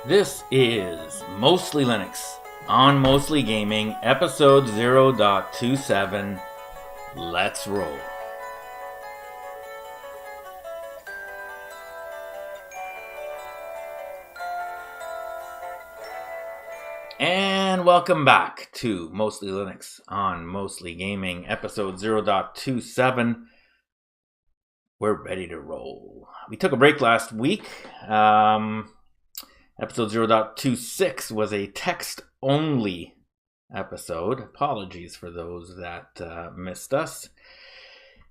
This is Mostly Linux on Mostly Gaming, episode 0.27. Let's roll. And welcome back to Mostly Linux on Mostly Gaming, episode 0.27. We're ready to roll. We took a break last week. Episode 0.26 was a text-only episode. Apologies for those that missed us.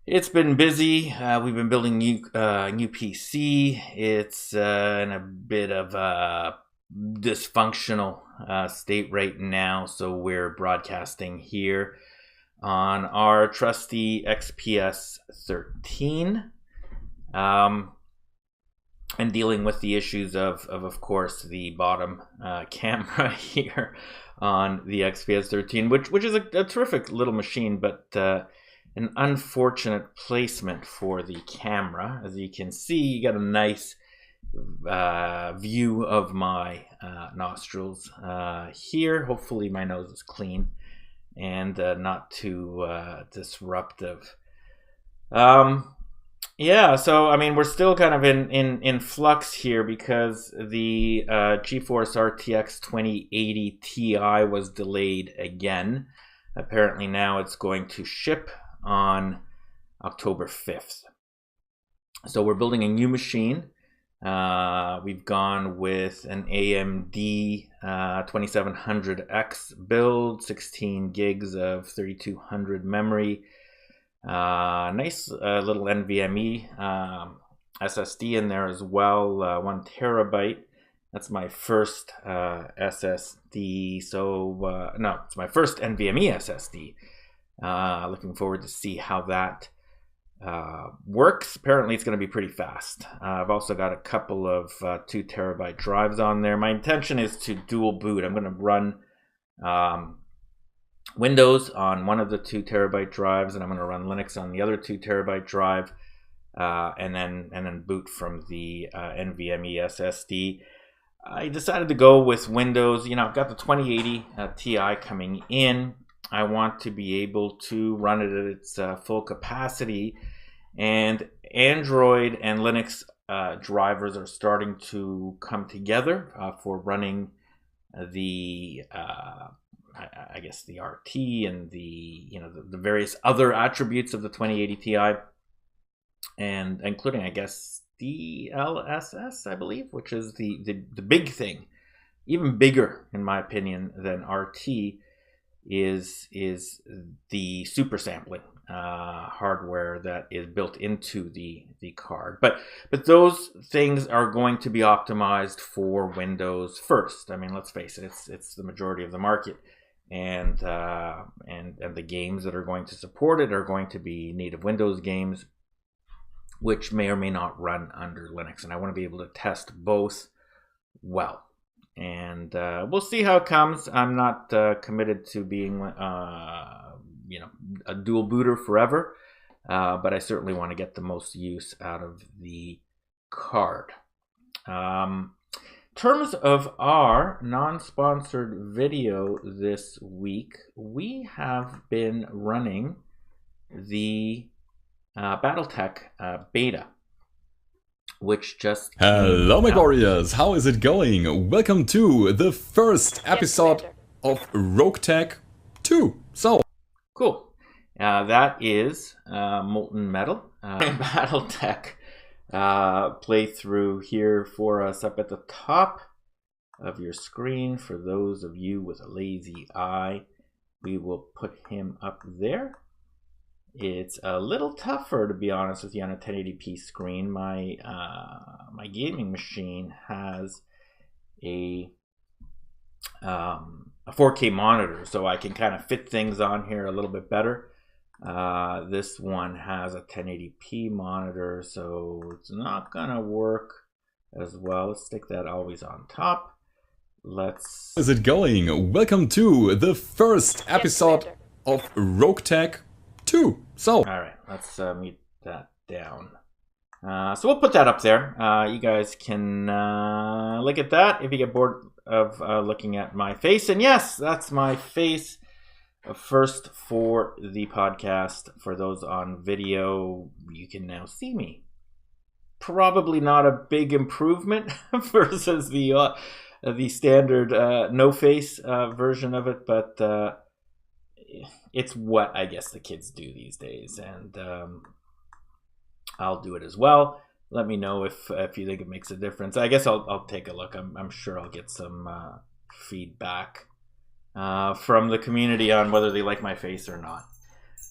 It's been busy. We've been building new PC. It's in a bit of a dysfunctional state right now, so we're broadcasting here on our trusty XPS 13. And dealing with the issues of course, the bottom camera here on the XPS 13, which is a terrific little machine, but an unfortunate placement for the camera. As you can see, you got a nice view of my nostrils here. Hopefully my nose is clean and not too disruptive. Yeah, so I mean, we're still kind of in flux here because the GeForce RTX 2080 Ti was delayed again. Apparently now it's going to ship on October 5th. So we're building a new machine. We've gone with an AMD 2700X build, 16 gigs of 3200 memory. Nice little NVMe SSD in there as well, 1 terabyte. That's my first SSD. So no, it's my first NVMe SSD. Looking forward to see how that works. Apparently it's going to be pretty fast. I've also got a couple of 2 terabyte drives on there. My intention is to dual boot. I'm going to run Windows on one of the 2 terabyte drives, and I'm going to run Linux on the other 2 terabyte drive, and then boot from the NVMe SSD. I decided to go with Windows. You know, I've got the 2080 Ti coming in. I want to be able to run it at its full capacity, and Android and Linux drivers are starting to come together for running the I guess the RT and the the various other attributes of the 2080 Ti, and including, I guess, DLSS, I believe, which is the big thing, even bigger in my opinion than RT, is the super sampling hardware that is built into the card. But those things are going to be optimized for Windows first. I mean, let's face it, it's the majority of the market. And the games that are going to support it are going to be native Windows games, which may or may not run under Linux, and I want to be able to test both well. And we'll see how it comes. I'm not committed to being a dual booter forever, but I certainly want to get the most use out of the card. In terms of our non-sponsored video this week, we have been running the Battletech beta, which just Hello my warriors, how is it going? Welcome to the first episode of RogueTech 2. So cool. That is MoltenMetal Battletech playthrough here for us up at the top of your screen. For those of you with a lazy eye, we will put him up there. It's a little tougher, to be honest with you, on a 1080p screen. My gaming machine has a 4K monitor, so I can kind of fit things on here a little bit better. This one has a 1080p monitor, so it's not gonna work as well. Let's stick that always on top. Let's... How's it going? Welcome to the first episode of RogueTech 2. So alright, let's mute that down. So we'll put that up there. You guys can look at that if you get bored of looking at my face. And yes, that's my face. First for the podcast. For those on video, you can now see me. Probably not a big improvement versus the standard no face version of it, but it's what I guess the kids do these days, and I'll do it as well. Let me know if you think it makes a difference. I guess I'll take a look. I'm sure I'll get some feedback from the community on whether they like my face or not.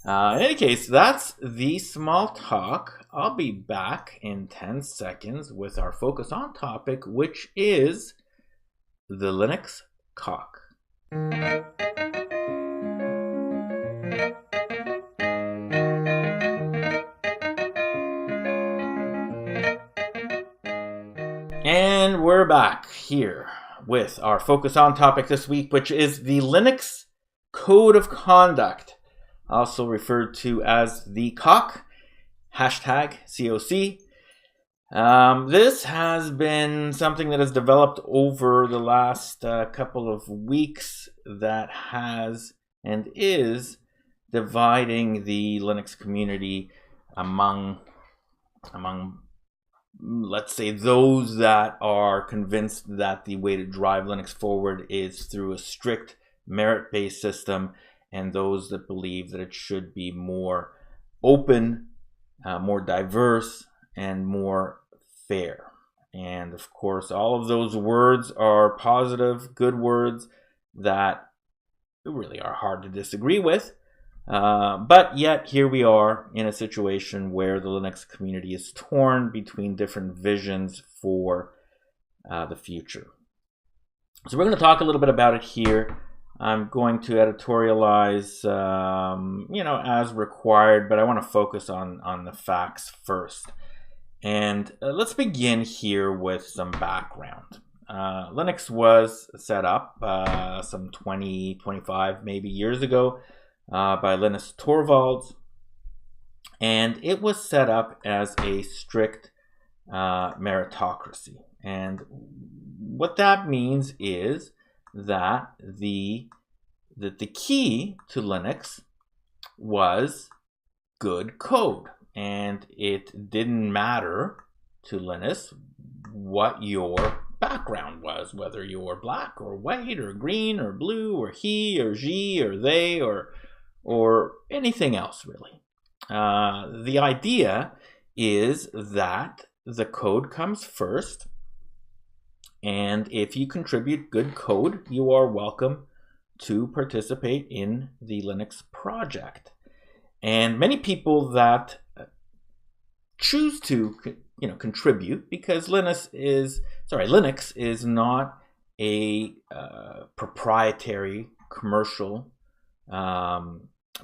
In any case, that's the small talk. I'll be back in 10 seconds with our focus on topic, which is the Linux CoC. And we're back here with our focus on topic this week, which is the Linux Code of Conduct, also referred to as the CoC, hashtag COC. This has been something that has developed over the last couple of weeks that has and is dividing the Linux community among let's say those that are convinced that the way to drive Linux forward is through a strict merit-based system, and those that believe that it should be more open, more diverse, and more fair. And of course, all of those words are positive, good words that really are hard to disagree with. But yet here we are in a situation where the Linux community is torn between different visions for the future. So we're going to talk a little bit about it here. I'm going to editorialize, as required, but I want to focus on the facts first. And let's begin here with some background. Linux was set up some 20, 25 maybe years ago by Linus Torvalds, and it was set up as a strict meritocracy. And what that means is that the key to Linux was good code, and it didn't matter to Linus what your background was, whether you were black or white or green or blue or he or she or they or anything else, really. The idea is that the code comes first, and if you contribute good code, you are welcome to participate in the Linux project. And many people that choose to contribute, because Linux is not a proprietary commercial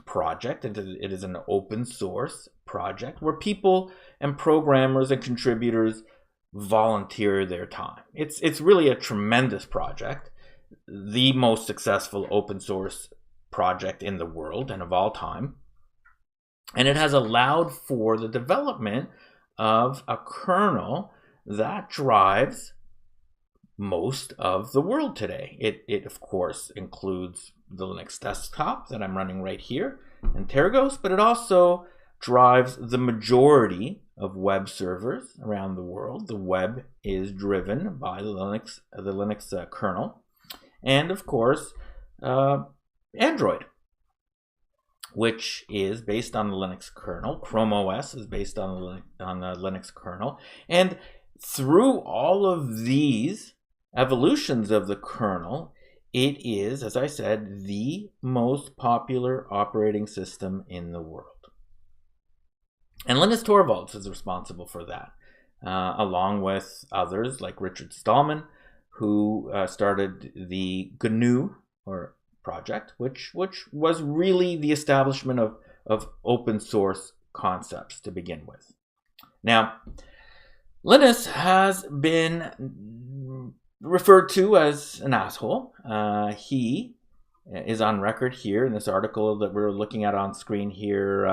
project. It is an open source project where people and programmers and contributors volunteer their time. It's really a tremendous project, the most successful open source project in the world and of all time. And it has allowed for the development of a kernel that drives most of the world today. It of course includes the Linux desktop that I'm running right here in Tergos, but it also drives the majority of web servers around the world. The web is driven by the Linux kernel, and of course Android, which is based on the Linux kernel. Chrome OS is based on the Linux kernel, and through all of these evolutions of the kernel, it is, as I said, the most popular operating system in the world. And Linus Torvalds is responsible for that, along with others like Richard Stallman, who started the GNU project, which was really the establishment of open source concepts to begin with. Now, Linus has been referred to as an asshole. He is on record here in this article that we're looking at on screen here,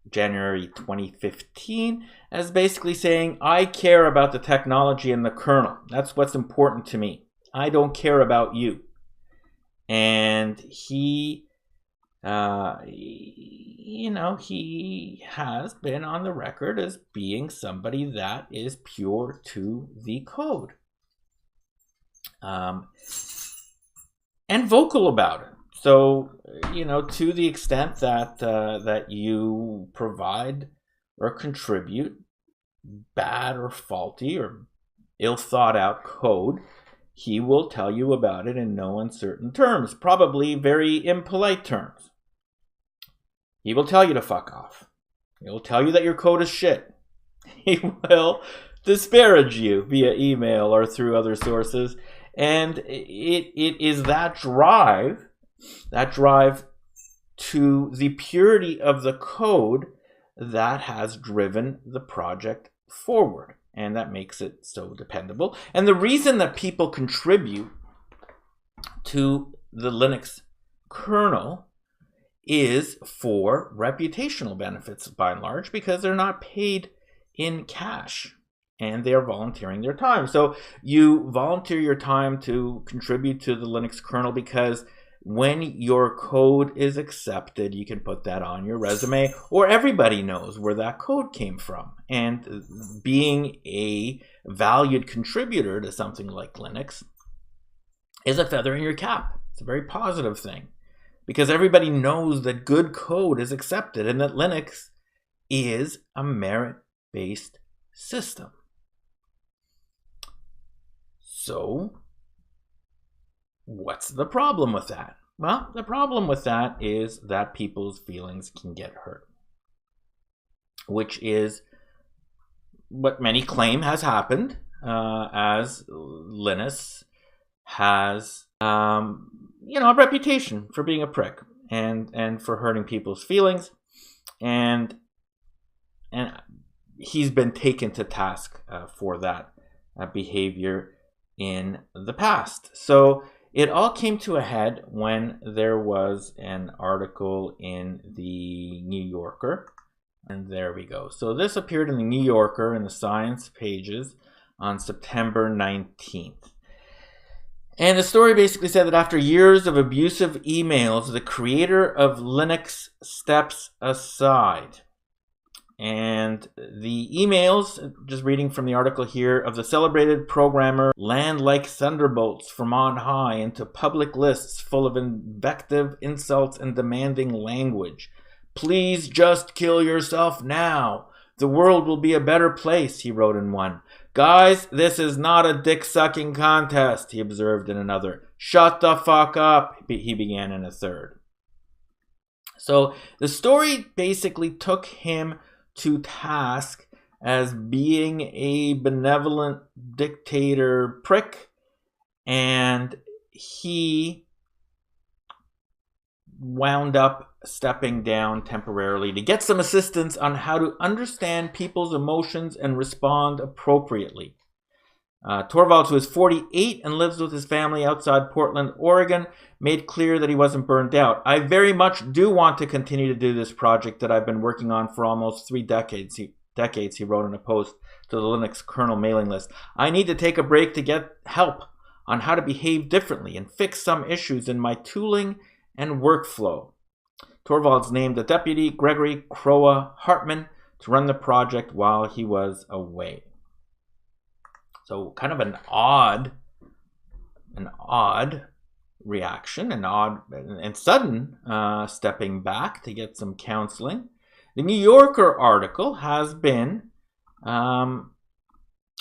January 2015, as basically saying, I care about the technology and the kernel. That's what's important to me. I don't care about you. And he, he has been on the record as being somebody that is pure to the code. And vocal about it. So, to the extent that that you provide or contribute bad or faulty or ill thought out code, he will tell you about it in no uncertain terms, probably very impolite terms. He will tell you to fuck off. He will tell you that your code is shit. He will disparage you via email or through other sources. And it is that drive to the purity of the code that has driven the project forward. And that makes it so dependable. And the reason that people contribute to the Linux kernel is for reputational benefits by and large, because they're not paid in cash and they are volunteering their time. So you volunteer your time to contribute to the Linux kernel because when your code is accepted, you can put that on your resume, or everybody knows where that code came from. And being a valued contributor to something like Linux is a feather in your cap. It's a very positive thing because everybody knows that good code is accepted and that Linux is a merit-based system. So, what's the problem with that? Well, the problem with that is that people's feelings can get hurt, which is what many claim has happened as Linus has, a reputation for being a prick and for hurting people's feelings, and he's been taken to task for that behavior in the past. So it all came to a head when there was an article in the New Yorker. And there we go. So this appeared in the New Yorker in the science pages on September 19th. And the story basically said that after years of abusive emails, the creator of Linux steps aside. And the emails, just reading from the article here, of the celebrated programmer land like thunderbolts from on high into public lists full of invective, insults, and demanding language. Please just kill yourself now. The world will be a better place, he wrote in one. Guys, this is not a dick-sucking contest, he observed in another. Shut the fuck up, he began in a third. So the story basically took him to task as being a benevolent dictator prick, and he wound up stepping down temporarily to get some assistance on how to understand people's emotions and respond appropriately. Torvalds, who is 48 and lives with his family outside Portland, Oregon, made clear that he wasn't burnt out. I very much do want to continue to do this project that I've been working on for almost 3 decades. He wrote in a post to the Linux kernel mailing list. I need to take a break to get help on how to behave differently and fix some issues in my tooling and workflow. Torvalds named a deputy, Gregory Croa Hartman, to run the project while he was away. So kind of an odd reaction, an odd and sudden stepping back to get some counseling. The New Yorker article has been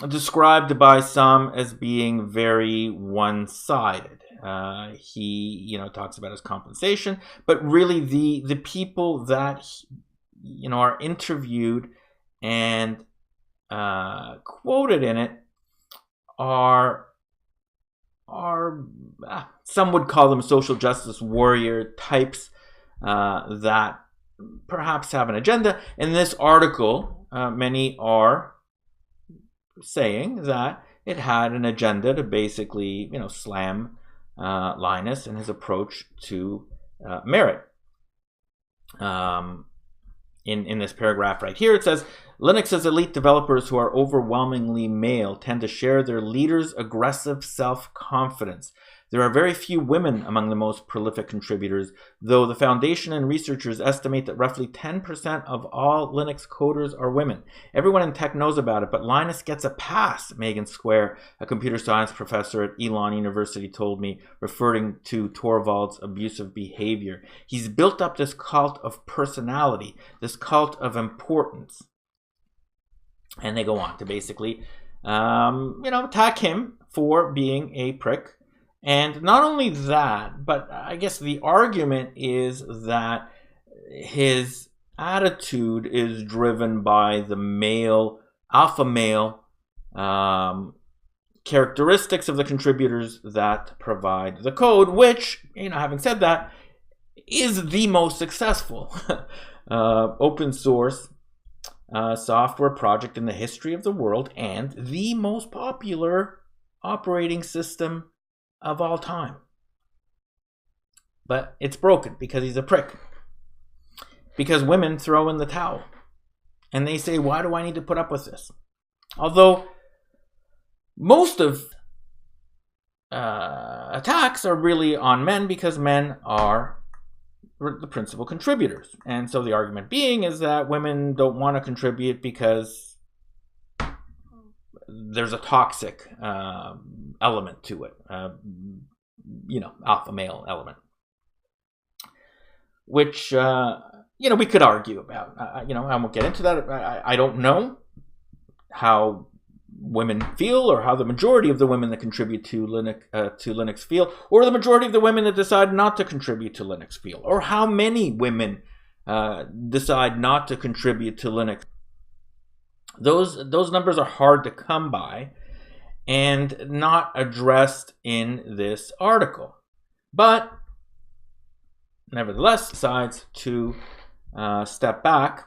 described by some as being very one-sided. He, talks about his compensation, but really the people that are interviewed and quoted in it are some would call them social justice warrior types that perhaps have an agenda. In this article, many are saying that it had an agenda to basically, slam Linus and his approach to merit. in this paragraph right here. It says, Linux's elite developers who are overwhelmingly male tend to share their leaders' aggressive self-confidence. There are very few women among the most prolific contributors, though the Foundation and researchers estimate that roughly 10% of all Linux coders are women. Everyone in tech knows about it, but Linus gets a pass, Megan Square, a computer science professor at Elon University, told me, referring to Torvalds' abusive behavior. He's built up this cult of personality, this cult of importance. And they go on to basically, attack him for being a prick. And not only that, but I guess the argument is that his attitude is driven by the male, alpha male characteristics of the contributors that provide the code, which, having said that, is the most successful open source software project in the history of the world and the most popular operating system of all time. But it's broken because he's a prick. Because women throw in the towel. And they say, why do I need to put up with this? Although most of attacks are really on men because men are the principal contributors. And so the argument being is that women don't want to contribute because there's a toxic element to it, alpha male element, which, we could argue about. I won't get into that. I don't know how women feel, or how the majority of the women that contribute to Linux feel, or the majority of the women that decide not to contribute to Linux feel, or how many women decide not to contribute to Linux. Those numbers are hard to come by and not addressed in this article. But nevertheless, decides to step back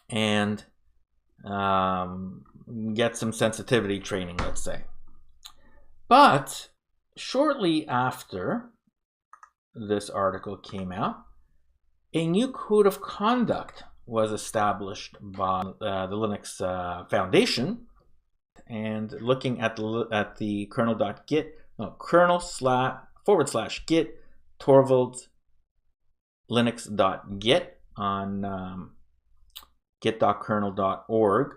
and get some sensitivity training, let's say. But shortly after this article came out, a new code of conduct was established by the Linux Foundation, and looking at the kernel.git, kernel//git Torvalds linux.git on git.kernel.org.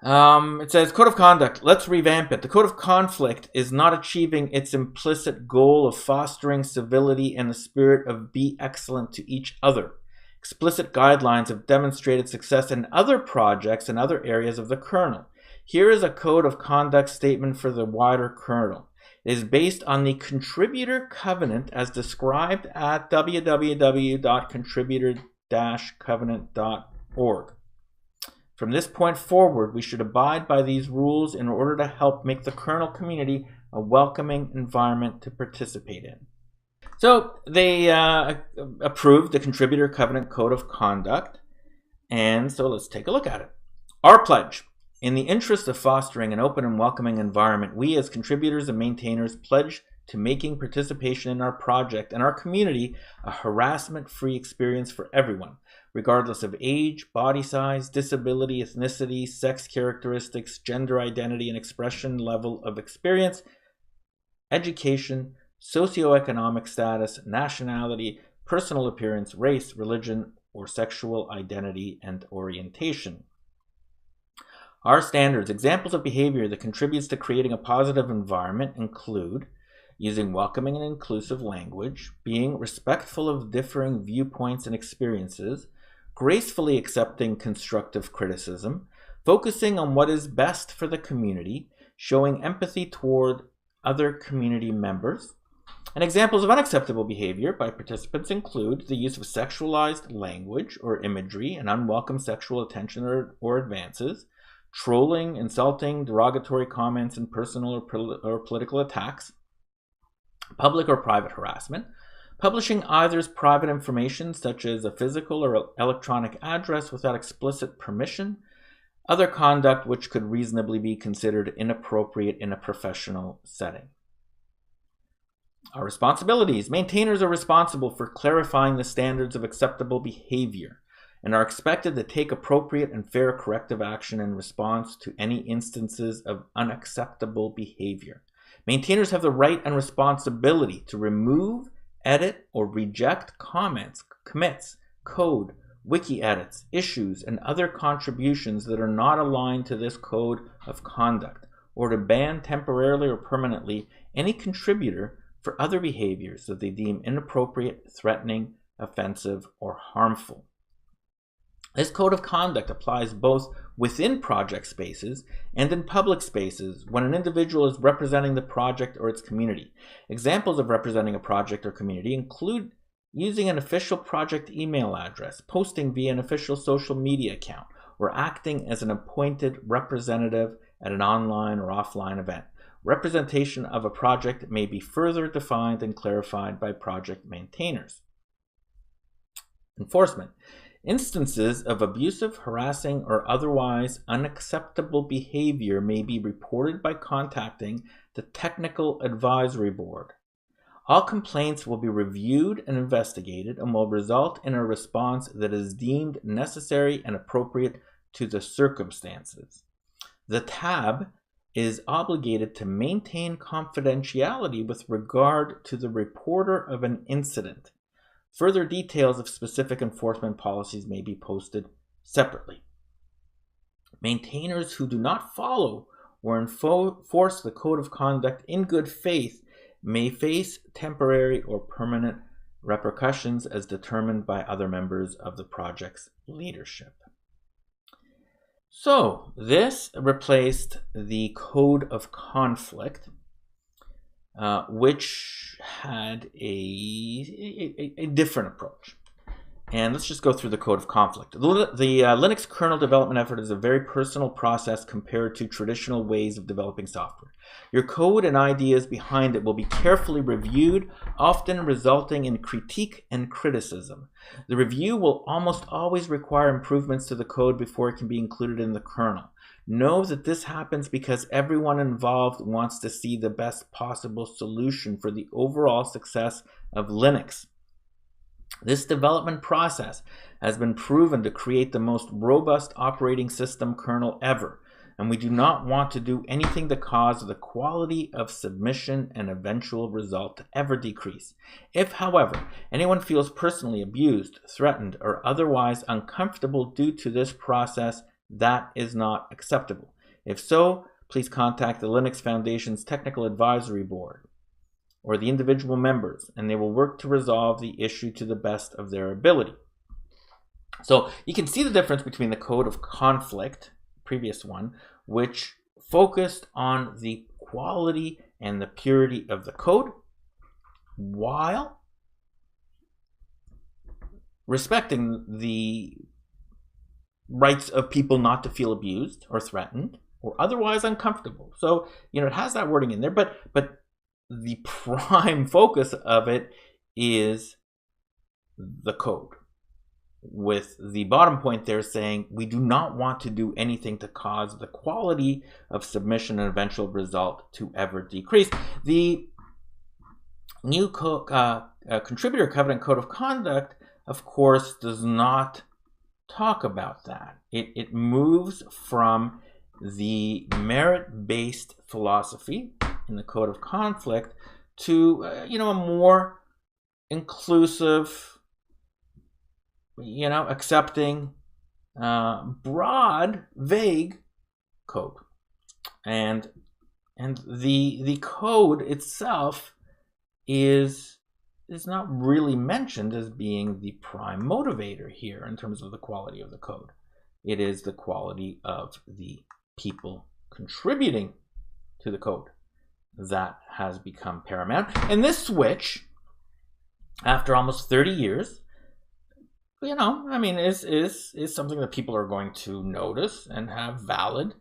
It says, Code of Conduct, let's revamp it. The Code of Conflict is not achieving its implicit goal of fostering civility and the spirit of be excellent to each other. Explicit guidelines have demonstrated success in other projects and other areas of the kernel. Here is a Code of Conduct statement for the wider kernel. It is based on the Contributor Covenant as described at www.contributor-covenant.org. From this point forward, we should abide by these rules in order to help make the kernel community a welcoming environment to participate in. So they approved the Contributor Covenant Code of Conduct, and so let's take a look at it. Our pledge. In the interest of fostering an open and welcoming environment, we as contributors and maintainers pledge to making participation in our project and our community a harassment-free experience for everyone, regardless of age, body size, disability, ethnicity, sex characteristics, gender identity, and expression level of experience, education, socioeconomic status, nationality, personal appearance, race, religion, or sexual identity and orientation. Our standards, examples of behavior that contributes to creating a positive environment include using welcoming and inclusive language, being respectful of differing viewpoints and experiences, gracefully accepting constructive criticism, focusing on what is best for the community, showing empathy toward other community members. And examples of unacceptable behavior by participants include the use of sexualized language or imagery and unwelcome sexual attention or advances, trolling, insulting, derogatory comments, and personal or political attacks, public or private harassment, publishing either's private information such as a physical or electronic address without explicit permission, other conduct which could reasonably be considered inappropriate in a professional setting. Our responsibilities. Maintainers are responsible for clarifying the standards of acceptable behavior and are expected to take appropriate and fair corrective action in response to any instances of unacceptable behavior. Maintainers have the right and responsibility to remove, edit, or reject comments, commits, code, wiki edits, issues, and other contributions that are not aligned to this code of conduct, or to ban temporarily or permanently any contributor for other behaviors that they deem inappropriate, threatening, offensive, or harmful. This code of conduct applies both within project spaces and in public spaces when an individual is representing the project or its community. Examples of representing a project or community include using an official project email address, posting via an official social media account, or acting as an appointed representative at an online or offline event. Representation of a project may be further defined and clarified by project maintainers. Enforcement. Instances of abusive, harassing, or otherwise unacceptable behavior may be reported by contacting the Technical Advisory Board. All complaints will be reviewed and investigated and will result in a response that is deemed necessary and appropriate to the circumstances. The TAB is obligated to maintain confidentiality with regard to the reporter of an incident. Further details of specific enforcement policies may be posted separately. Maintainers who do not follow or enforce the code of conduct in good faith may face temporary or permanent repercussions as determined by other members of the project's leadership. So this replaced the code of conflict, which had a different approach. And let's just go through the code of conflict. The Linux kernel development effort is a very personal process compared to traditional ways of developing software. Your code and ideas behind it will be carefully reviewed, often resulting in critique and criticism. The review will almost always require improvements to the code before it can be included in the kernel. Know that this happens because everyone involved wants to see the best possible solution for the overall success of Linux. This development process has been proven to create the most robust operating system kernel ever, and we do not want to do anything to cause the quality of submission and eventual result to ever decrease. If, however, anyone feels personally abused, threatened, or otherwise uncomfortable due to this process, that is not acceptable. If so, please contact the Linux Foundation's Technical Advisory Board or the individual members, and they will work to resolve the issue to the best of their ability. So you can see the difference between the code of conflict, previous one, which focused on the quality and the purity of the code, while respecting the rights of people not to feel abused or threatened or otherwise uncomfortable. So, it has that wording in there, but the prime focus of it is the code, with the bottom point there saying we do not want to do anything to cause the quality of submission and eventual result to ever decrease. The new contributor covenant code of conduct, of course, does not talk about that. It moves from the merit-based philosophy in the code of conflict to a more inclusive, accepting, broad, vague code. And the code itself is not really mentioned as being the prime motivator here in terms of the quality of the code. It is the quality of the people contributing to the code that has become paramount. And this switch, after almost 30 years, is something that people are going to notice and have valid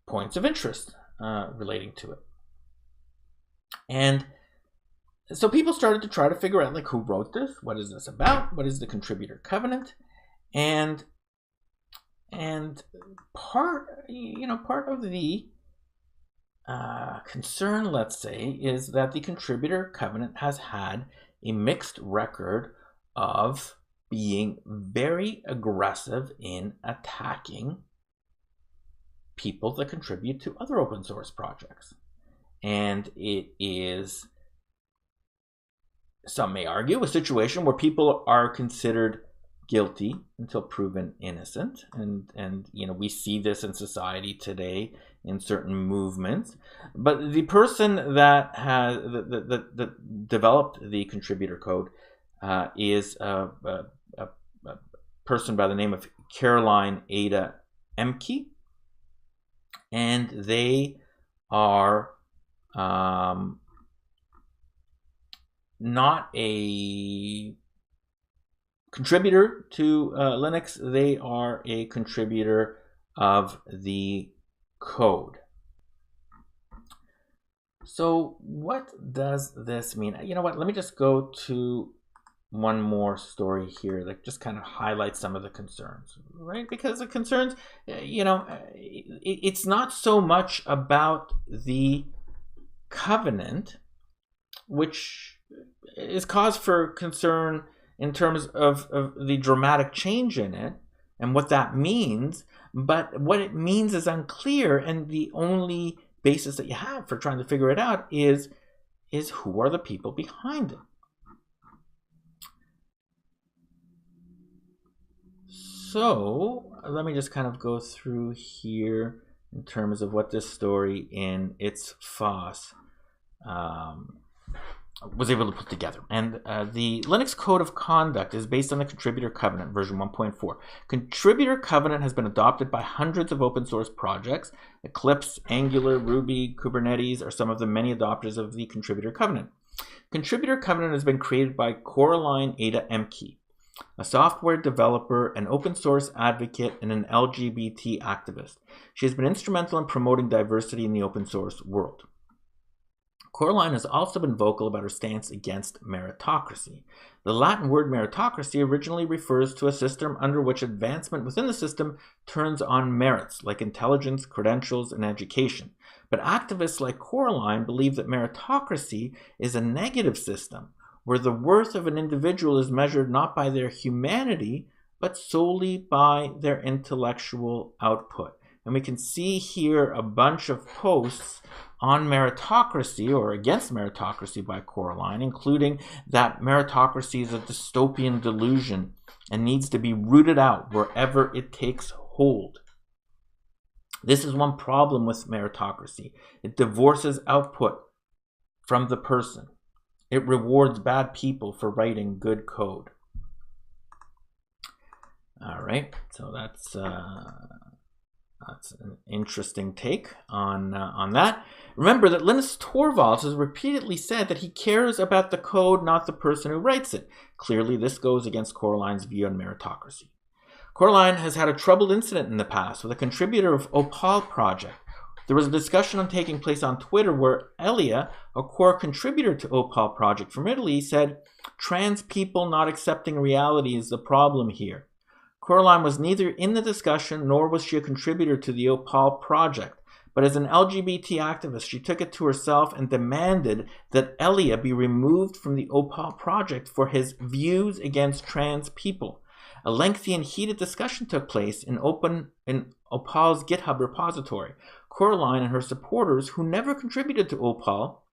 points of interest relating to it. And so people started to try to figure out, who wrote this? What is this about? What is the contributor covenant? And part of the concern, let's say, is that the contributor covenant has had a mixed record of being very aggressive in attacking people that contribute to other open source projects. And it is, some may argue, a situation where people are considered guilty until proven innocent. And you know, we see this in society today in certain movements. But the person that has that developed the contributor code is a person by the name of Caroline Ada Ehmke, and they are not a contributor to Linux. They are a contributor of the code. So what does this mean? You know what, let me just go to one more story here that just kind of highlights some of the concerns, right? Because the concerns, you know, it's not so much about the covenant, which is cause for concern in terms of the dramatic change in it and what that means, but what it means is unclear, and the only basis that you have for trying to figure it out is who are the people behind it. So let me just kind of go through here in terms of what this story in its FOSS was able to put together. And the Linux Code of Conduct is based on the Contributor Covenant version 1.4. Contributor Covenant has been adopted by hundreds of open source projects. Eclipse, Angular, Ruby, Kubernetes are some of the many adopters of the Contributor Covenant. Contributor Covenant has been created by Coraline Ada Ehmke, a software developer, an open source advocate, and an LGBT activist. She has been instrumental in promoting diversity in the open source world. Coraline has also been vocal about her stance against meritocracy. The Latin word meritocracy originally refers to a system under which advancement within the system turns on merits like intelligence, credentials, and education. But activists like Coraline believe that meritocracy is a negative system where the worth of an individual is measured not by their humanity, but solely by their intellectual output. And we can see here a bunch of posts on meritocracy or against meritocracy by Coraline, including that meritocracy is a dystopian delusion and needs to be rooted out wherever it takes hold. This is one problem with meritocracy. It divorces output from the person. It rewards bad people for writing good code. All right, so that's an interesting take on that. Remember that Linus Torvalds has repeatedly said that he cares about the code, not the person who writes it. Clearly, this goes against Coraline's view on meritocracy. Coraline has had a troubled incident in the past with a contributor of Opal project. There was a discussion taking place on Twitter where Elia, a core contributor to Opal project from Italy, said, "Trans people not accepting reality is the problem here." Coraline was neither in the discussion nor was she a contributor to the Opal project, but as an LGBT activist, she took it to herself and demanded that Elia be removed from the Opal project for his views against trans people. A lengthy and heated discussion took place in Opal's GitHub repository. Coraline and her supporters, who never contributed to Opal,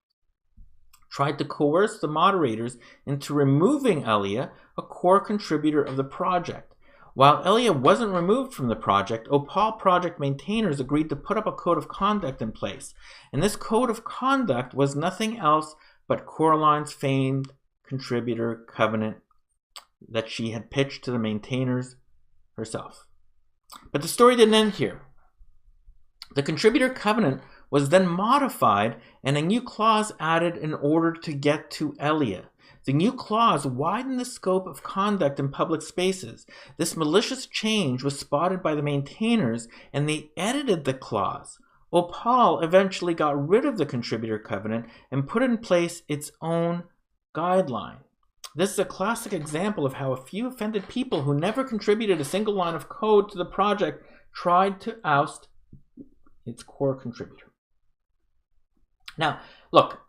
tried to coerce the moderators into removing Elia, a core contributor of the project. While Elia wasn't removed from the project, Opal project maintainers agreed to put up a code of conduct in place. And this code of conduct was nothing else but Coraline's famed contributor covenant that she had pitched to the maintainers herself. But the story didn't end here. The contributor covenant was then modified and a new clause added in order to get to Elia. The new clause widened the scope of conduct in public spaces. This malicious change was spotted by the maintainers and they edited the clause. Opal eventually got rid of the contributor covenant and put in place its own guideline. This is a classic example of how a few offended people who never contributed a single line of code to the project tried to oust its core contributor. Now, look,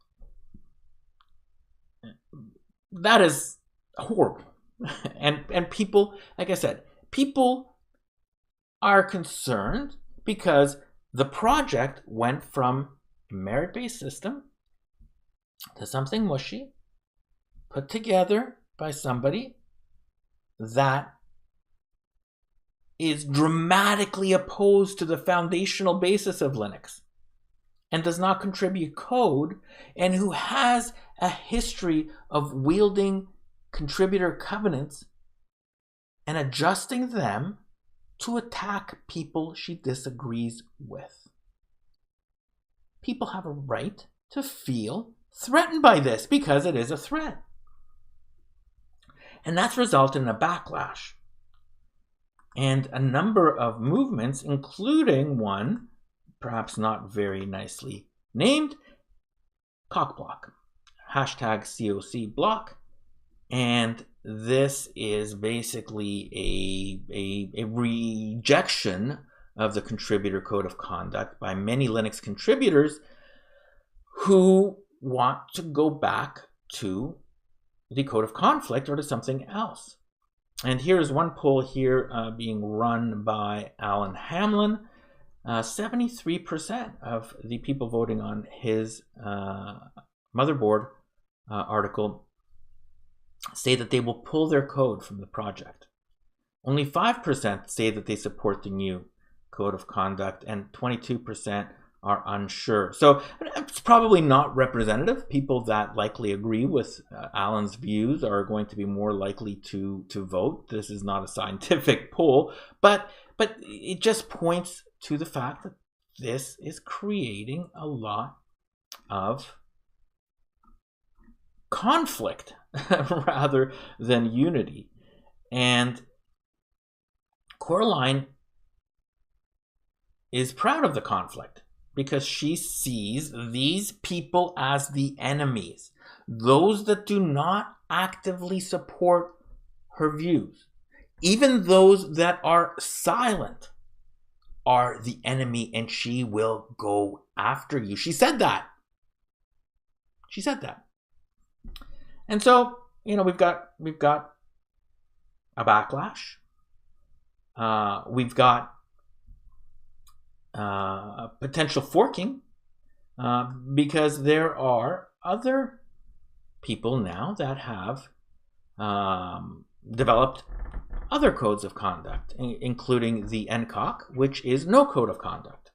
that is horrible. And people, like I said, people are concerned because the project went from a merit-based system to something mushy, put together by somebody that is dramatically opposed to the foundational basis of Linux and does not contribute code, and who has a history of wielding contributor covenants and adjusting them to attack people she disagrees with. People have a right to feel threatened by this because it is a threat. And that's resulted in a backlash. And a number of movements, including one, perhaps not very nicely named, cockblock, hashtag COC block. And this is basically a rejection of the contributor code of conduct by many Linux contributors who want to go back to the code of conflict or to something else. And here's one poll here being run by Alan Hamlin. 73% of the people voting on his motherboard article say that they will pull their code from the project. Only 5% say that they support the new code of conduct, and 22% are unsure. So it's probably not representative. People that likely agree with Alan's views are going to be more likely to vote. This is not a scientific poll, but it just points to the fact that this is creating a lot of conflict rather than unity. And Coraline is proud of the conflict because she sees these people as the enemies, those that do not actively support her views. Even those that are silent are the enemy, and she will go after you. She said that. She said that. And so, we've got a backlash. We've got potential forking because there are other people now that have developed other codes of conduct, including the NCoC, which is no code of conduct.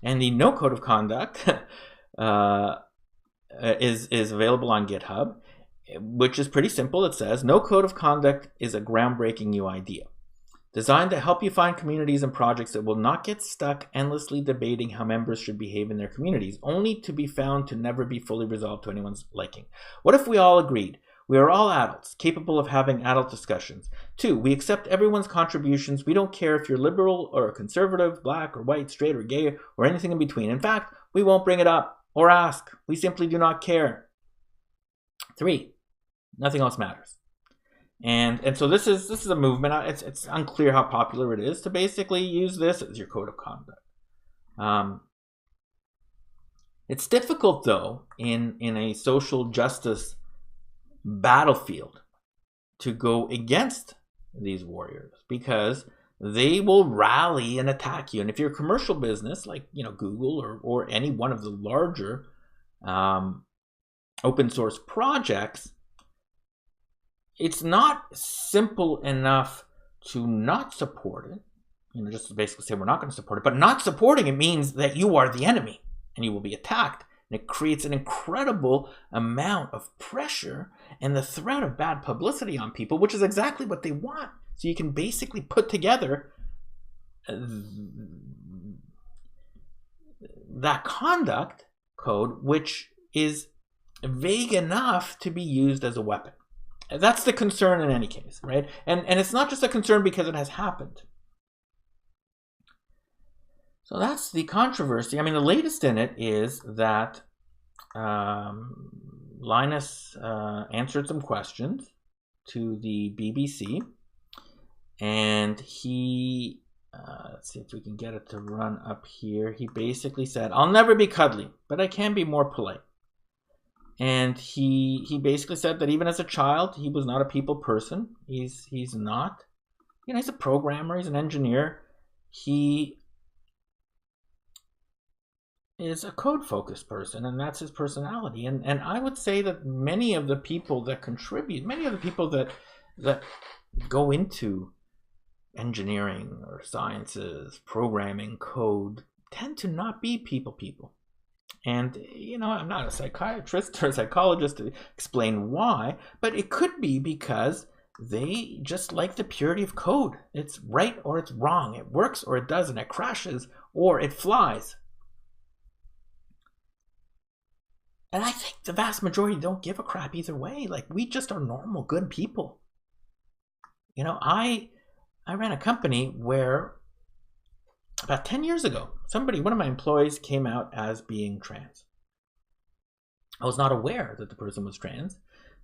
And the no code of conduct is available on GitHub, which is pretty simple. It says, no code of conduct is a groundbreaking new idea, designed to help you find communities and projects that will not get stuck endlessly debating how members should behave in their communities, only to be found to never be fully resolved to anyone's liking. What if we all agreed? We are all adults, capable of having adult discussions. 2, we accept everyone's contributions. We don't care if you're liberal or conservative, black or white, straight or gay, or anything in between. In fact, we won't bring it up or ask. We simply do not care. 3, nothing else matters. And so this is a movement. It's unclear how popular it is to basically use this as your code of conduct. It's difficult, though, in a social justice battlefield to go against these warriors because they will rally and attack you. And if you're a commercial business like Google or any one of the larger open source projects, it's not simple enough to not support it. Just to basically say we're not going to support it. But not supporting it means that you are the enemy and you will be attacked. And it creates an incredible amount of pressure and the threat of bad publicity on people, which is exactly what they want. So you can basically put together that conduct code, which is vague enough to be used as a weapon. That's the concern in any case, right? And it's not just a concern because it has happened. So that's the controversy. I mean, the latest in it is that Linus answered some questions to the BBC, and he let's see if we can get it to run up here. He basically said, I'll never be cuddly, but I can be more polite. And he basically said that even as a child, he was not a people person. He's not, he's a programmer, he's an engineer. He is a code-focused person, and that's his personality. And I would say that many of the people that contribute, many of the people that go into engineering or sciences, programming, code, tend to not be people. And, I'm not a psychiatrist or a psychologist to explain why, but it could be because they just like the purity of code. It's right or it's wrong. It works or it doesn't. It crashes or it flies. And I think the vast majority don't give a crap either way. Like, we just are normal, good people. I ran a company where about 10 years ago, one of my employees came out as being trans. I was not aware that the person was trans.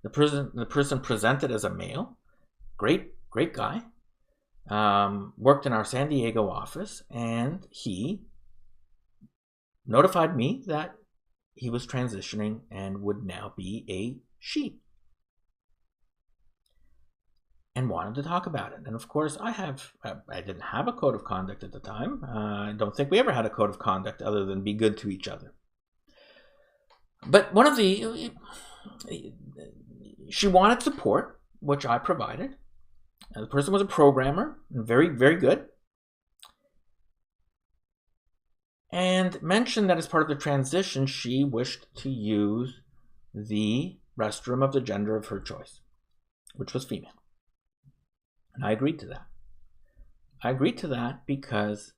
The person presented as a male. Great guy. Worked in our San Diego office, and he notified me that he was transitioning and would now be a she. And wanted to talk about it. And of course, I didn't have a code of conduct at the time. I don't think we ever had a code of conduct other than be good to each other. But she wanted support, which I provided. And the person was a programmer, very, very good. And mentioned that as part of the transition, she wished to use the restroom of the gender of her choice, which was female. And I agreed to that. I agreed to that because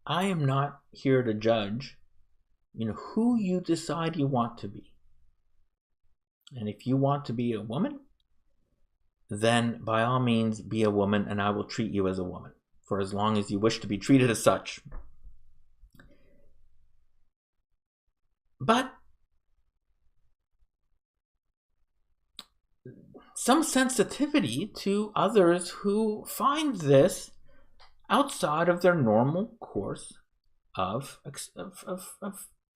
I am not here to judge, who you decide you want to be. And if you want to be a woman, then by all means be a woman, and I will treat you as a woman for as long as you wish to be treated as such. But some sensitivity to others who find this outside of their normal course of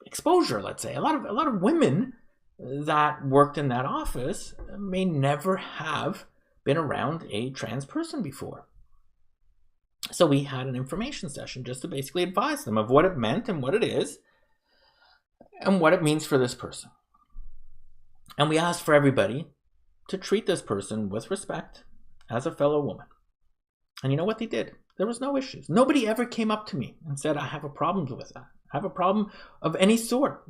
exposure, let's say. A lot of women that worked in that office may never have been around a trans person before. So we had an information session just to basically advise them of what it meant and what it is and what it means for this person. And we asked for everybody to treat this person with respect as a fellow woman. And you know what they did? There was no issues. Nobody ever came up to me and said, I have a problem with that. I have a problem of any sort.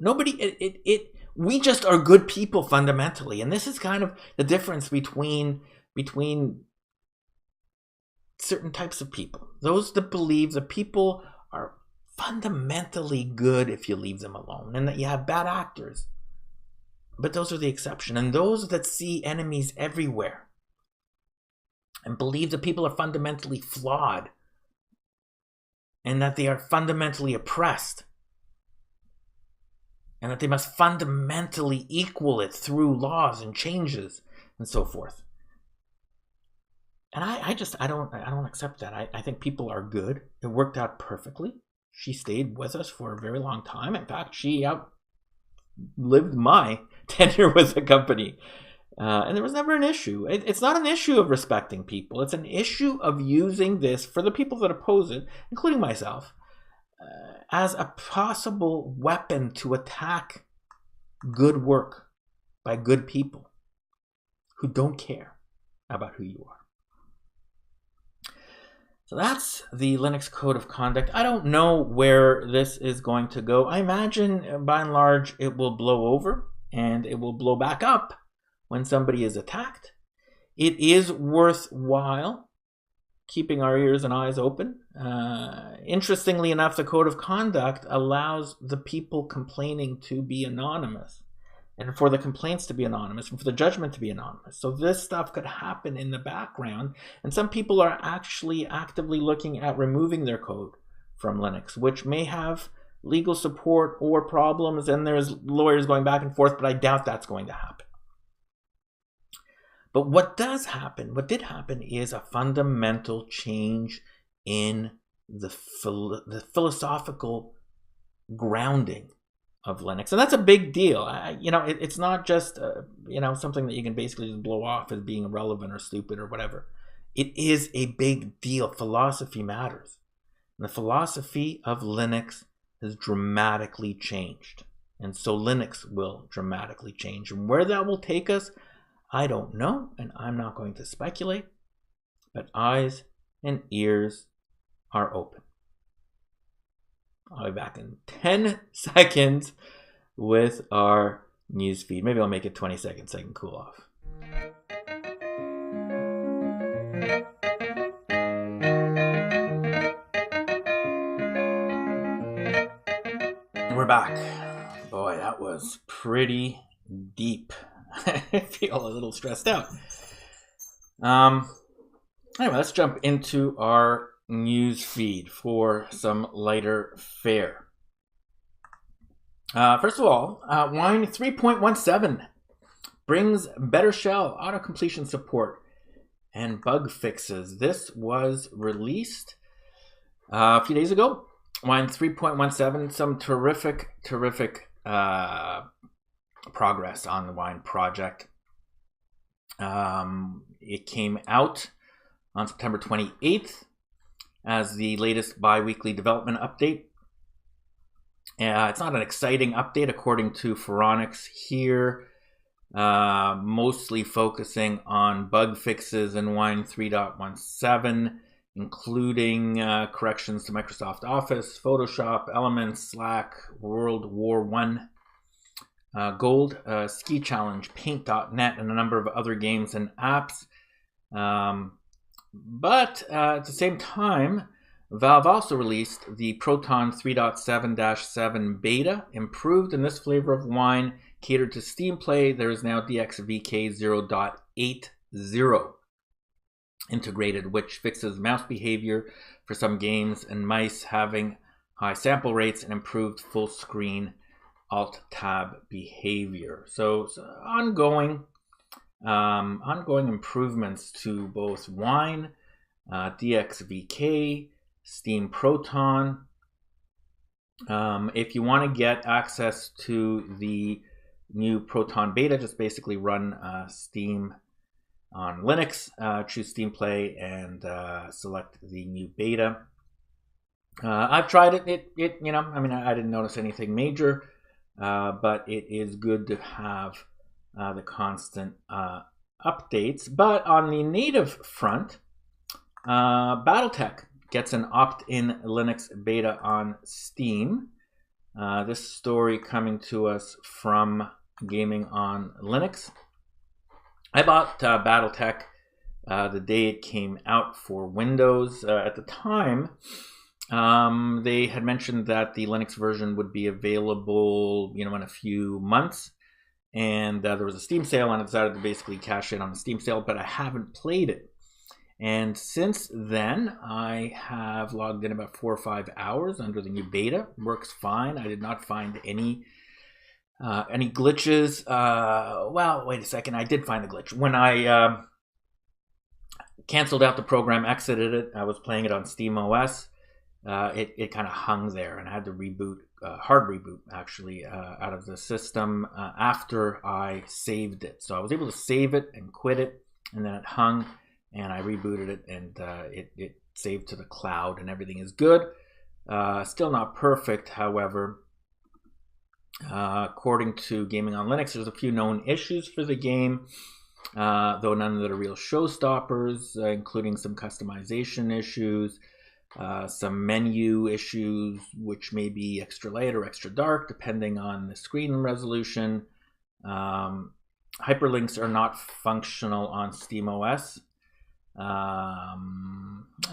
We just are good people fundamentally. And this is kind of the difference between certain types of people. Those that believe that people are fundamentally good if you leave them alone, and that you have bad actors. But those are the exception. And those that see enemies everywhere and believe that people are fundamentally flawed and that they are fundamentally oppressed and that they must fundamentally equal it through laws and changes and so forth. And I don't accept that. I think people are good. It worked out perfectly. She stayed with us for a very long time. In fact, she outlived my tenure with the company. And there was never an issue. It's not an issue of respecting people. It's an issue of using this, for the people that oppose it, including myself, as a possible weapon to attack good work by good people who don't care about who you are. So that's the Linux Code of Conduct. I don't know where this is going to go. I imagine, by and large, it will blow over and it will blow back up when somebody is attacked. It is worthwhile keeping our ears and eyes open. Interestingly enough, the Code of Conduct allows the people complaining to be anonymous, and for the complaints to be anonymous, and for the judgment to be anonymous. So this stuff could happen in the background, and some people are actually actively looking at removing their code from Linux, which may have legal support or problems, and there's lawyers going back and forth, but I doubt that's going to happen. But what did happen is a fundamental change in the philosophical grounding of Linux, and that's a big deal. It's not just something that you can basically just blow off as being irrelevant or stupid or whatever. It is a big deal. Philosophy matters. And the philosophy of Linux has dramatically changed, and so Linux will dramatically change. And where that will take us, I don't know, and I'm not going to speculate, but eyes and ears are open. I'll be back in 10 seconds with our news feed. Maybe I'll make it 20 seconds so I can cool off. We're back. Boy, that was pretty deep. I feel a little stressed out. Anyway, let's jump into our news feed for some lighter fare. First of all, Wine 3.17 brings better shell, auto-completion support, and bug fixes. This was released a few days ago. Wine 3.17, some terrific progress on the Wine project. It came out on September 28th as the latest bi-weekly development update. It's not an exciting update according to Phoronix here, mostly focusing on bug fixes in Wine 3.17, including corrections to Microsoft Office, Photoshop, Elements, Slack, World War I, Gold, Ski Challenge, Paint.net, and a number of other games and apps. But at the same time, Valve also released the Proton 3.7-7 beta, improved in this flavor of wine, catered to Steam Play. There is now DXVK 0.80 integrated, which fixes mouse behavior for some games and mice having high sample rates and improved full screen Alt-Tab behavior. So ongoing improvements to both Wine, DXVK, Steam Proton. If you want to get access to the new Proton beta, just basically run Steam on Linux, choose Steam Play, and select the new beta. I've tried it. I didn't notice anything major, but it is good to have the constant updates. But on the native front, Battletech gets an opt-in Linux beta on Steam. This story coming to us from Gaming on Linux. I bought Battletech the day it came out for Windows. At the time, they had mentioned that the Linux version would be available, in a few months. And there was a Steam sale, and I decided to basically cash in on the Steam sale, but I haven't played it. And since then, I have logged in about 4 or 5 hours under the new beta. Works fine. I did not find any glitches. Well, wait a second. I did find a glitch. When I canceled out the program, exited it, I was playing it on Steam OS. It kind of hung there, and I had to reboot, hard reboot actually, out of the system after I saved it. So I was able to save it and quit it, and then it hung, and I rebooted it, and it saved to the cloud, and everything is good. Still not perfect, however. According to Gaming on Linux, there's a few known issues for the game, though none that are real showstoppers, including some customization issues, some menu issues, which may be extra light or extra dark, depending on the screen resolution. Hyperlinks are not functional on SteamOS. I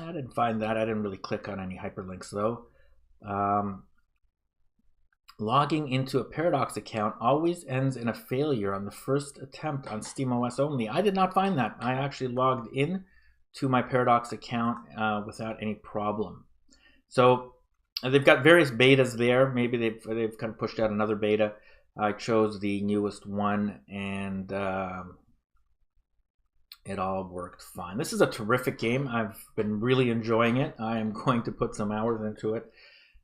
didn't find that. I didn't really click on any hyperlinks, though. Logging into a Paradox account always ends in a failure on the first attempt on SteamOS only. I did not find that. I actually logged in to my Paradox account without any problem. So they've got various betas there. Maybe they've kind of pushed out another beta. I chose the newest one, and it all worked fine. This is a terrific game. I've been really enjoying it. I am going to put some hours into it,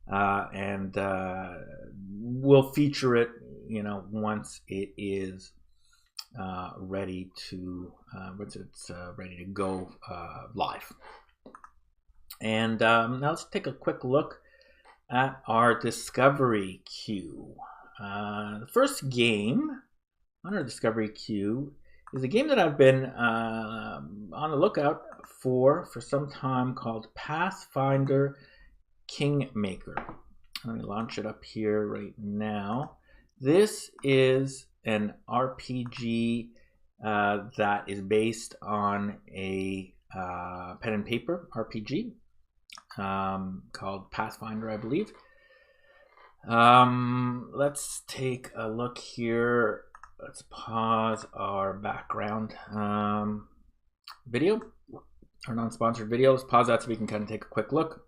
and we'll feature it, you know, once it is ready to ready to go live. And now let's take a quick look at our discovery queue. The first game on our discovery queue is a game that I've been on the lookout for some time, called Pathfinder Kingmaker. Let me launch it up here right now. This is an RPG that is based on a pen and paper RPG called Pathfinder, I believe. Let's take a look here. Let's pause our background video, our non-sponsored video. Let's pause that so we can kind of take a quick look.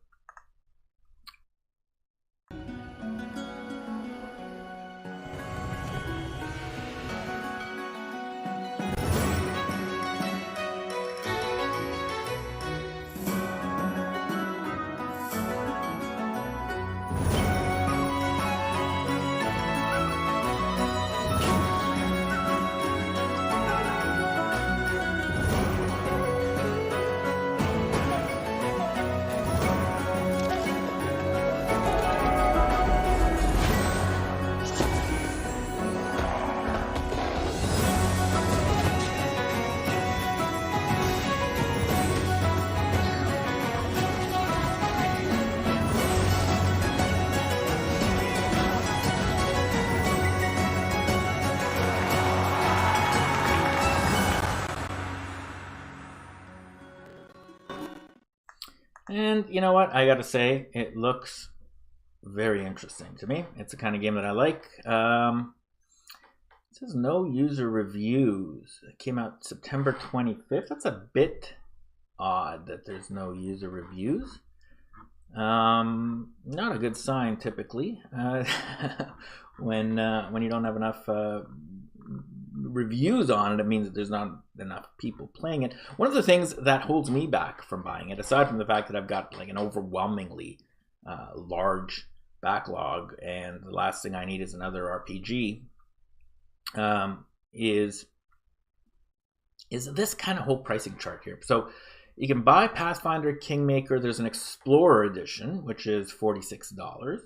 And you know what? I gotta say, it looks very interesting to me. It's the kind of game that I like. It says no user reviews. It came out September 25th. That's a bit odd that there's no user reviews. Not a good sign typically when you don't have enough reviews on it. It means that there's not enough people playing it. One of the things that holds me back from buying it, aside from the fact that I've got like an overwhelmingly large backlog and the last thing I need is another RPG, is this kind of whole pricing chart here. So you can buy Pathfinder Kingmaker. There's an Explorer edition, which is $46.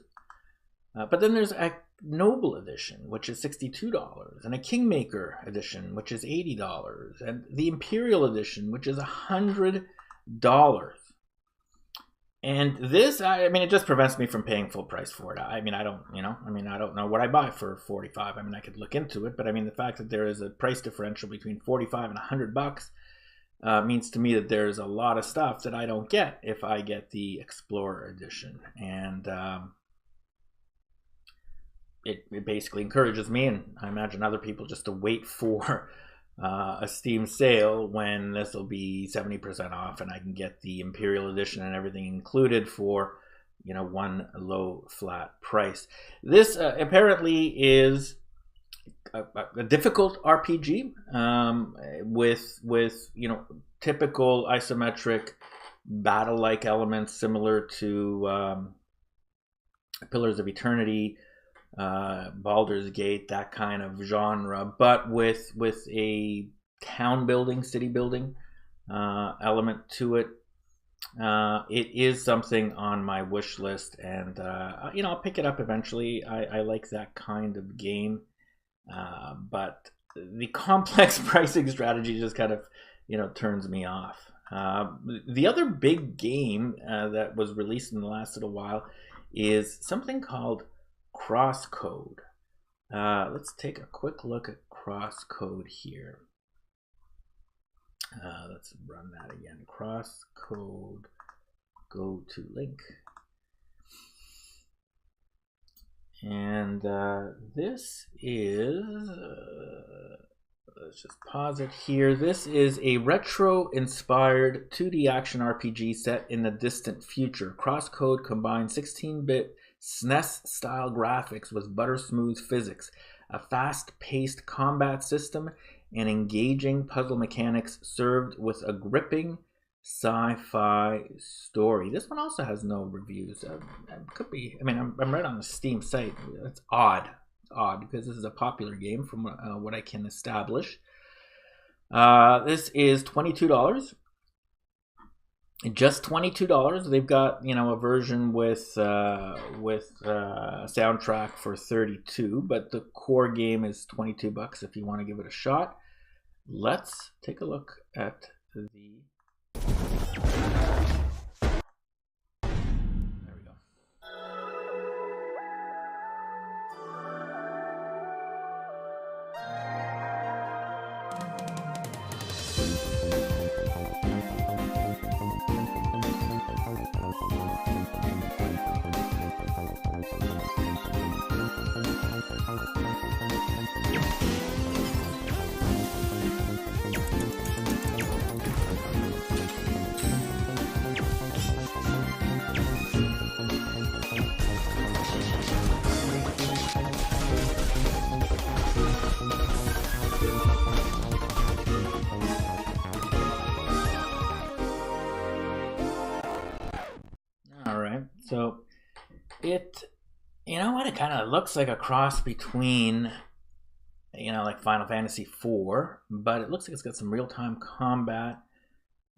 But then there's a Noble edition, which is $62, and a Kingmaker edition, which is $80, and the Imperial edition, which is $100. And this, I mean, it just prevents me from paying full price for it. I mean, I don't know what I buy for $45. I mean, I could look into it, but I mean, the fact that there is a price differential between $45 and $100 means to me that there's a lot of stuff that I don't get if I get the Explorer edition. And it basically encourages me, and I imagine other people, just to wait for a Steam sale when this will be 70% off and I can get the Imperial edition and everything included for, you know, one low flat price. This apparently is a difficult RPG with you know, typical isometric battle-like elements similar to Pillars of Eternity, Baldur's Gate, that kind of genre, but with a town building, city building element to it. It is something on my wish list, and you know, I'll pick it up eventually. I like that kind of game, but the complex pricing strategy just kind of, you know, turns me off. The other big game that was released in the last little while is something called CrossCode. Let's take a quick look at CrossCode here. Let's run that again. CrossCode, go to link. And this is, let's just pause it here. This is a retro-inspired 2D action RPG set in the distant future. CrossCode combines 16-bit SNES-style graphics with butter-smooth physics, a fast-paced combat system, and engaging puzzle mechanics served with a gripping sci-fi story. This one also has no reviews. It could be, I mean, I'm right on the Steam site. It's odd. It's odd because this is a popular game from what I can establish. This is $22. Just $22. They've got, you know, a version with soundtrack for $32, but the core game is $22 if you want to give it a shot. Let's take a look at the... There we go. So it, you know what, it kind of looks like a cross between, you know, like Final Fantasy IV, but it looks like it's got some real-time combat.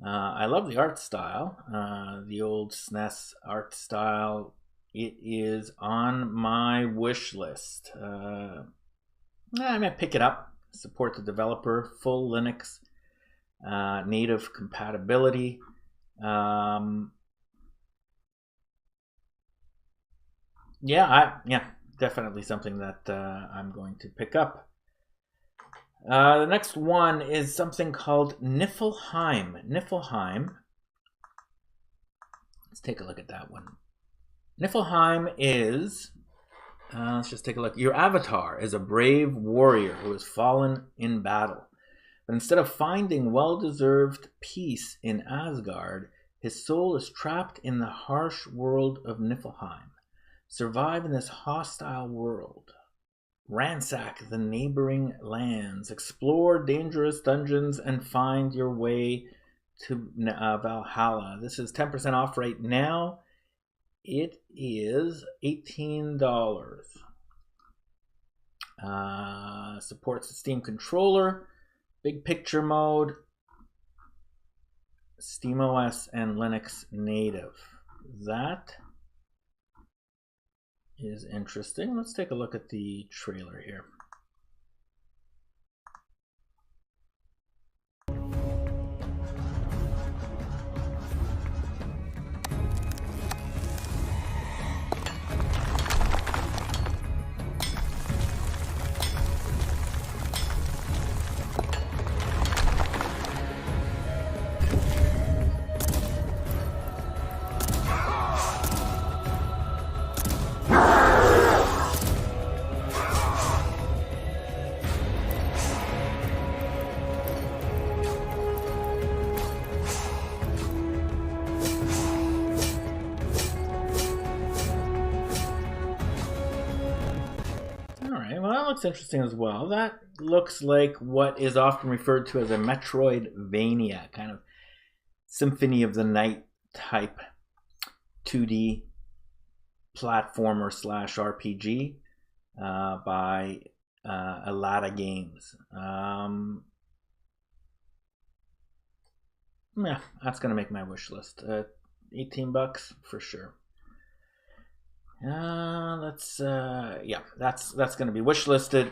I love the art style, the old SNES art style. It is on my wish list. I might pick it up, support the developer, full Linux, native compatibility. Yeah, definitely something that I'm going to pick up. The next one is something called Niffleheim. Niffleheim. Let's take a look at that one. Niffleheim is, let's just take a look. Your avatar is a brave warrior who has fallen in battle. But instead of finding well-deserved peace in Asgard, his soul is trapped in the harsh world of Niffleheim. Survive in this hostile world. Ransack the neighboring lands. Explore dangerous dungeons and find your way to Valhalla. This is 10% off right now. It is $18. Supports the Steam controller, big picture mode, SteamOS, and Linux native. That is interesting. Let's take a look at the trailer here. Looks interesting as well. That looks like what is often referred to as a Metroidvania, kind of Symphony of the Night type 2D platformer / RPG by Alada Games. Yeah, that's gonna make my wish list. $18 for sure. That's going to be wish listed.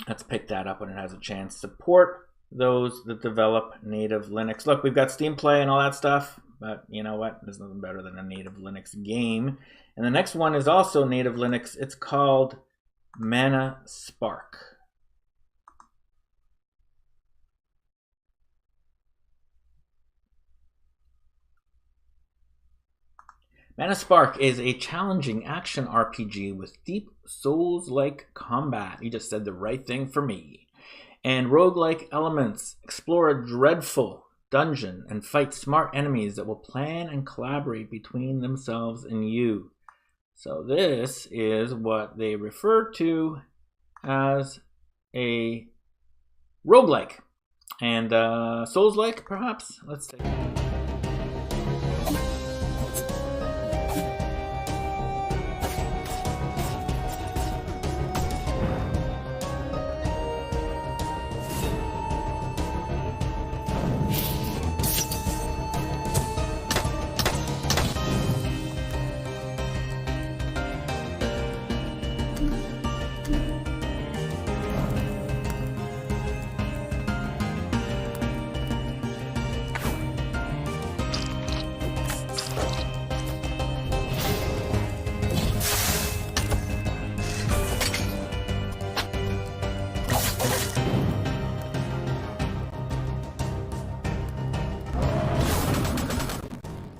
Let's pick that up when it has a chance. Support those that develop native Linux. Look, we've got Steam Play and all that stuff, but you know what? There's nothing better than a native Linux game. And the next one is also native Linux. It's called Mana Spark. Mana Spark is a challenging action RPG with deep Souls-like combat. You just said the right thing for me. And roguelike elements. Explore a dreadful dungeon and fight smart enemies that will plan and collaborate between themselves and you. So this is what they refer to as a roguelike and Souls-like, perhaps. Let's take it.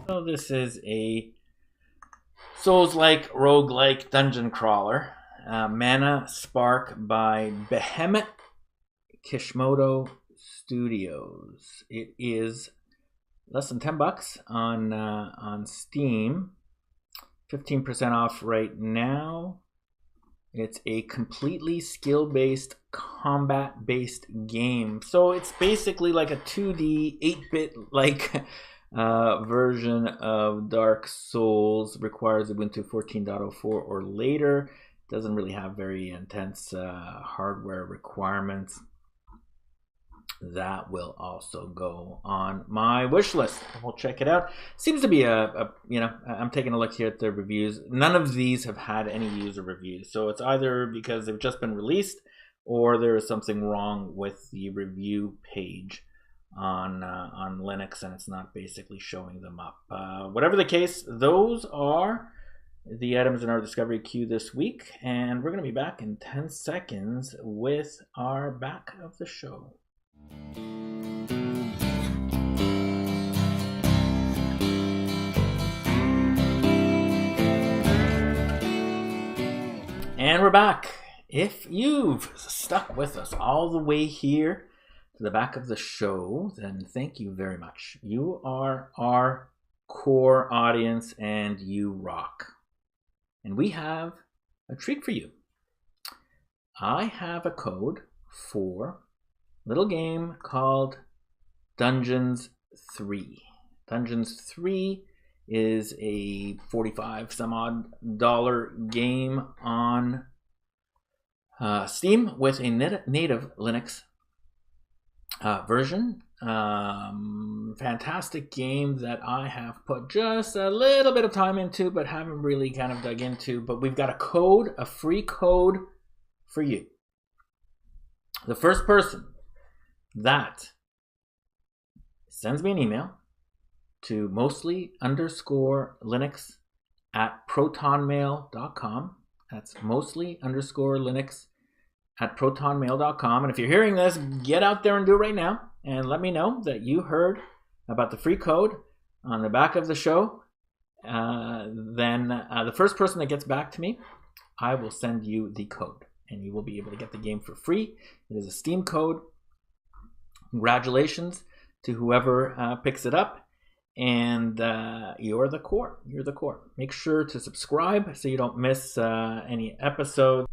So this is a Souls-like, roguelike dungeon crawler. Mana Spark by Behemoth Kishimoto Studios. It is less than $10 on Steam. 15% off right now. It's a completely skill-based, combat-based game. So it's basically like a 2D, 8-bit like version of Dark Souls. Requires Ubuntu 14.04 or later. Doesn't really have very intense hardware requirements. That will also go on my wish list. We'll check it out. Seems to be I'm taking a look here at the reviews. None of these have had any user reviews. So it's either because they've just been released or there is something wrong with the review page on Linux and it's not basically showing them up. Whatever the case, those are the items in our discovery queue this week. And we're going to be back in 10 seconds with our back of the show. And we're back. If you've stuck with us all the way here to the back of the show, then thank you very much. You are our core audience and you rock. And we have a treat for you. I have a code for a little game called Dungeons 3. Dungeons 3 is a $45 some odd game on Steam with a native Linux version. Fantastic game that I have put just a little bit of time into but haven't really kind of dug into. But we've got a free code for you. The first person that sends me an email to mostly_linux@protonmail.com. That's mostly_linux@protonmail.com. And if you're hearing this, get out there and do it right now and let me know that you heard about the free code on the back of the show. Then the first person that gets back to me, I will send you the code and you will be able to get the game for free. It is a Steam code. Congratulations to whoever picks it up. And you're the core. You're the core. Make sure to subscribe so you don't miss any episodes.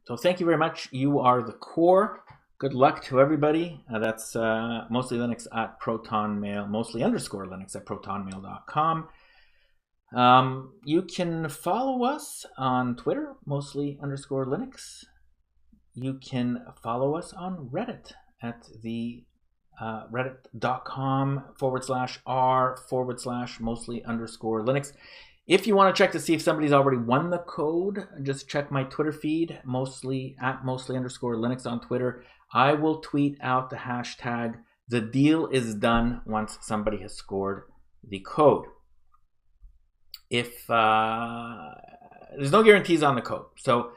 So thank you very much. You are the core. Good luck to everybody. That's mostly Linux at ProtonMail, mostly_Linux at protonmail.com. You can follow us on Twitter, mostly_Linux. You can follow us on Reddit at the reddit.com/r/mostly_Linux. If you want to check to see if somebody's already won the code, just check my Twitter feed, mostly_Linux on Twitter. I will tweet out the hashtag "The deal is done" once somebody has scored the code. If there's no guarantees on the code, so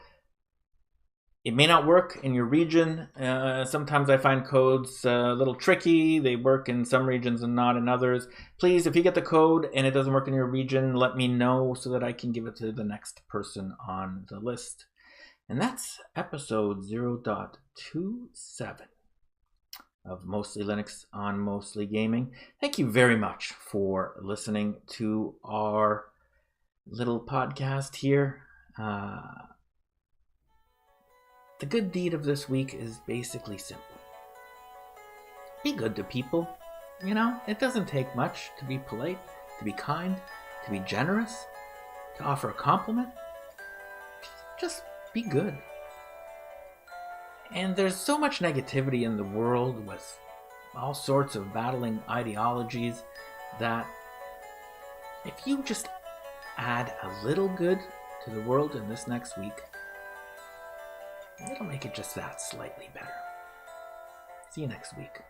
it may not work in your region. Sometimes I find codes a little tricky. They work in some regions and not in others. Please, if you get the code and it doesn't work in your region, let me know so that I can give it to the next person on the list. And that's episode 0.27 of Mostly Linux on Mostly Gaming. Thank you very much for listening to our little podcast here. The good deed of this week is basically simple. be good to people. You know, it doesn't take much to be polite, to be kind, to be generous, to offer a compliment. Just be good. And there's so much negativity in the world with all sorts of battling ideologies that if you just add a little good to the world in this next week, it'll make it just that slightly better. See you next week.